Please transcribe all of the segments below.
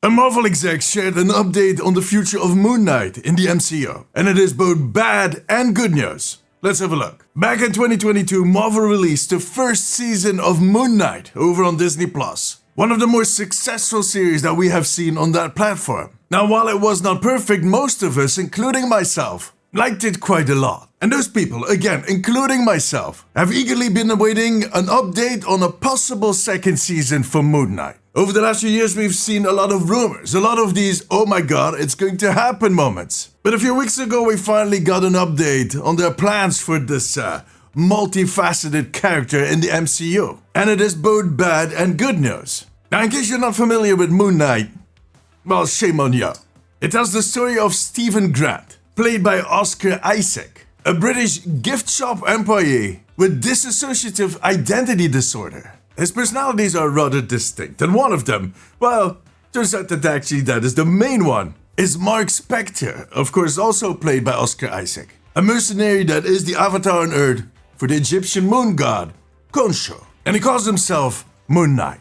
A Marvel exec shared an update on the future of Moonknight in the MCU, and it is both bad and good news. Let's have a look. Back in 2022, Marvel released the first season of Moonknight over on disneyplus, one of the more successful series that we have seen on that platform. Now, while it was not perfect, most of us, including myself, liked it quite a lot. And those people, again, including myself, have eagerly been awaiting an update on a possible second season for Moonknight. Over the last few years, we've seen a lot of rumors, a lot of these, oh my god, it's going to happen moments. But a few weeks ago, we finally got an update on their plans for this multifaceted character in the MCU. And it is both bad and good news. Now, in case you're not familiar with Moonknight, well, shame on you. It tells the story of Stephen Grant, played by Oscar Isaac, a British gift shop employee with dissociative identity disorder. His personalities are rather distinct, and one of them, well, turns out that actually that is the main one, is Mark Spector, of course also played by Oscar Isaac, a mercenary that is the avatar on Earth for the Egyptian moon god, Khonshu, and he calls himself Moonknight.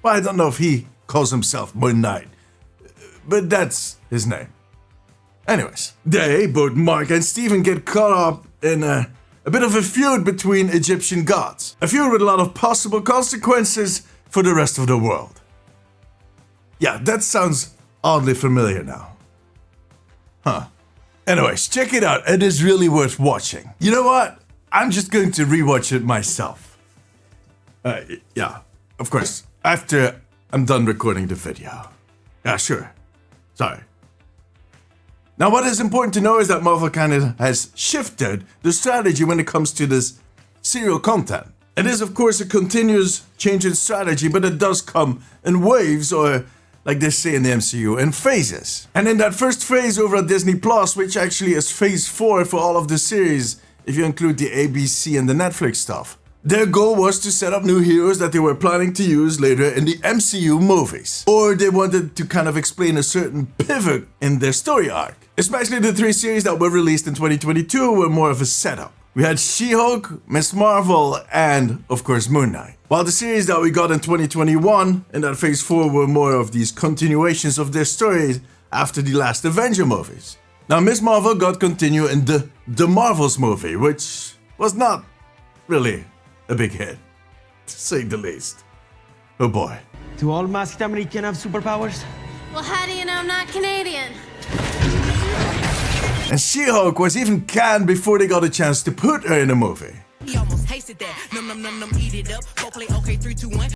Well, I don't know if he calls himself Moonknight, but that's his name. Anyways, they, both Mark and Stephen, get caught up in a bit of a feud between Egyptian gods. A feud with a lot of possible consequences for the rest of the world. Yeah, that sounds oddly familiar now. Huh. Anyways, check it out. It is really worth watching. You know what? I'm just going to rewatch it myself. Yeah, of course, after I'm done recording the video. Yeah, sure. Sorry. Now, what is important to know is that Marvel kind of has shifted the strategy when it comes to this serial content. It is, of course, a continuous change in strategy, but it does come in waves, or like they say in the MCU, in phases. And in that first phase over at Disney Plus, which actually is phase 4 for all of the series, if you include the ABC and the Netflix stuff, their goal was to set up new heroes that they were planning to use later in the MCU movies. Or they wanted to kind of explain a certain pivot in their story arc. Especially the 3 series that were released in 2022 were more of a setup. We had She-Hulk, Ms. Marvel, and, of course, Moonknight. While the series that we got in 2021, in that phase 4, were more of these continuations of their stories after the last Avenger movies. Now, Ms. Marvel got continued in the Marvels movie, which was not really a big hit, to say the least. Oh boy. Do all masked Americans have superpowers? Well, how do you know I'm not Canadian? And She-Hulk was even canned before they got a chance to put her in a movie.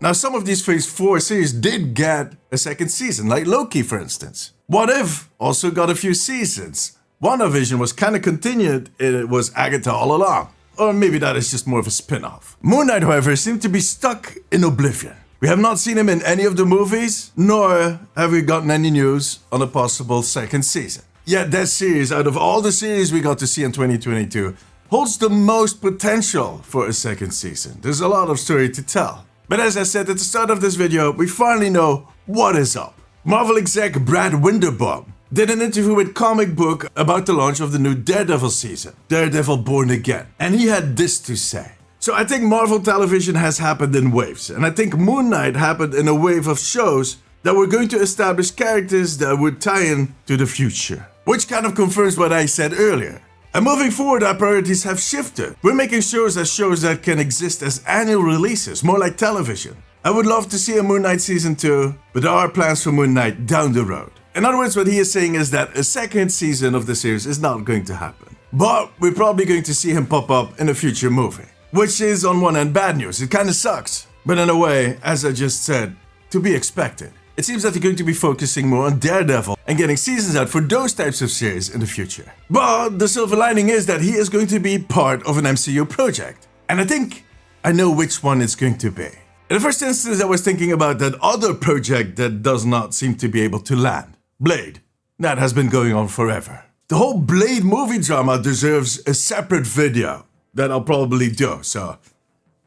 Now, some of these Phase 4 series did get a second season, like Loki, for instance. What If also got a few seasons. WandaVision was kind of continued, it was Agatha all along. Or maybe that is just more of a spin-off. Moonknight, however, seemed to be stuck in oblivion. We have not seen him in any of the movies, nor have we gotten any news on a possible second season. Yet that series, out of all the series we got to see in 2022, holds the most potential for a second season. There's a lot of story to tell. But as I said at the start of this video, we finally know what is up. Marvel exec Brad Winderbaum did an interview with Comic Book about the launch of the new Daredevil season, Daredevil Born Again. And he had this to say. So I think Marvel television has happened in waves. And I think Moonknight happened in a wave of shows that were going to establish characters that would tie in to the future. Which kind of confirms what I said earlier. And moving forward, our priorities have shifted. We're making shows that can exist as annual releases, more like television. I would love to see a Moonknight season 2, but there are plans for Moonknight down the road. In other words, what he is saying is that a second season of the series is not going to happen. But we're probably going to see him pop up in a future movie. Which is on one hand bad news, it kinda sucks. But in a way, as I just said, to be expected. It seems that they're going to be focusing more on Daredevil and getting seasons out for those types of series in the future. But the silver lining is that he is going to be part of an MCU project. And I think I know which one it's going to be. In the first instance, I was thinking about that other project that does not seem to be able to land. Blade. That has been going on forever. The whole Blade movie drama deserves a separate video that I'll probably do, so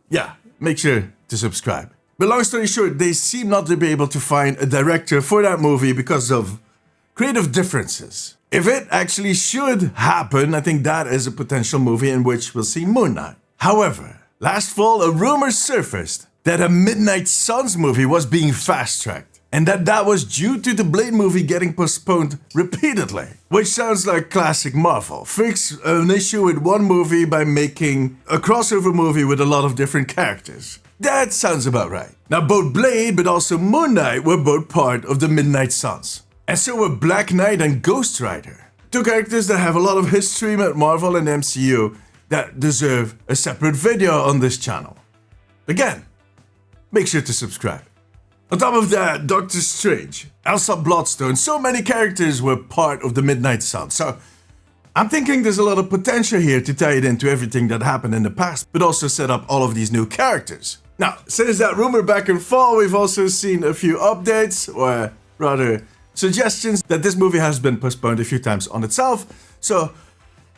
yeah, make sure to subscribe. But long story short, they seem not to be able to find a director for that movie because of creative differences. If it actually should happen, I think that is a potential movie in which we'll see Moonknight. However, last fall a rumor surfaced that a Midnight Suns movie was being fast-tracked. and that was due to the Blade movie getting postponed repeatedly. Which sounds like classic Marvel. Fix an issue with one movie by making a crossover movie with a lot of different characters. That sounds about right. Now both Blade but also Moon Knight were both part of the Midnight Suns. And so were Black Knight and Ghost Rider. Two characters that have a lot of history at Marvel and MCU that deserve a separate video on this channel. Again, make sure to subscribe. On top of that, Doctor Strange, Elsa Bloodstone, so many characters were part of the Midnight Suns. So I'm thinking there's a lot of potential here to tie it into everything that happened in the past, but also set up all of these new characters. Now, since that rumor back in fall, we've also seen a few updates, or rather suggestions, that this movie has been postponed a few times on itself. So,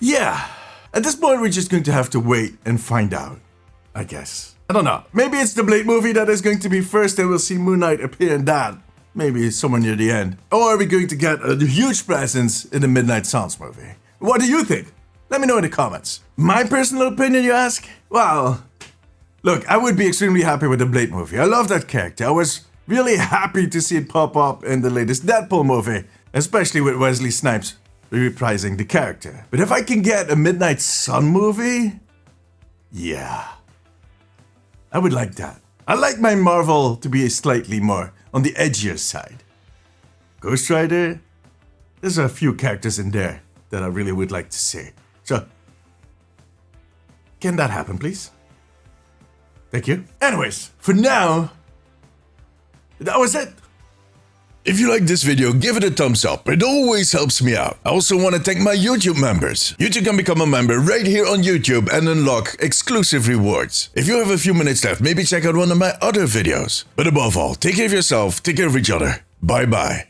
yeah, at this point we're just going to have to wait and find out, I guess. I don't know. Maybe it's the Blade movie that is going to be first and we'll see Moon Knight appear in that. Maybe somewhere near the end. Or are we going to get a huge presence in the Midnight Suns movie? What do you think? Let me know in the comments. My personal opinion, you ask? Well, look, I would be extremely happy with the Blade movie. I love that character. I was really happy to see it pop up in the latest Deadpool movie, especially with Wesley Snipes reprising the character. But if I can get a Midnight Sun movie, yeah, I would like that. I like my Marvel to be slightly more on the edgier side. Ghost Rider, there's a few characters in there that I really would like to see. So, can that happen, please? Thank you. Anyways, for now, that was it. If you like this video, give it a thumbs up. It always helps me out. I also want to thank my YouTube members. You too can become a member right here on YouTube and unlock exclusive rewards. If you have a few minutes left, maybe check out one of my other videos. But above all, take care of yourself, take care of each other. Bye bye.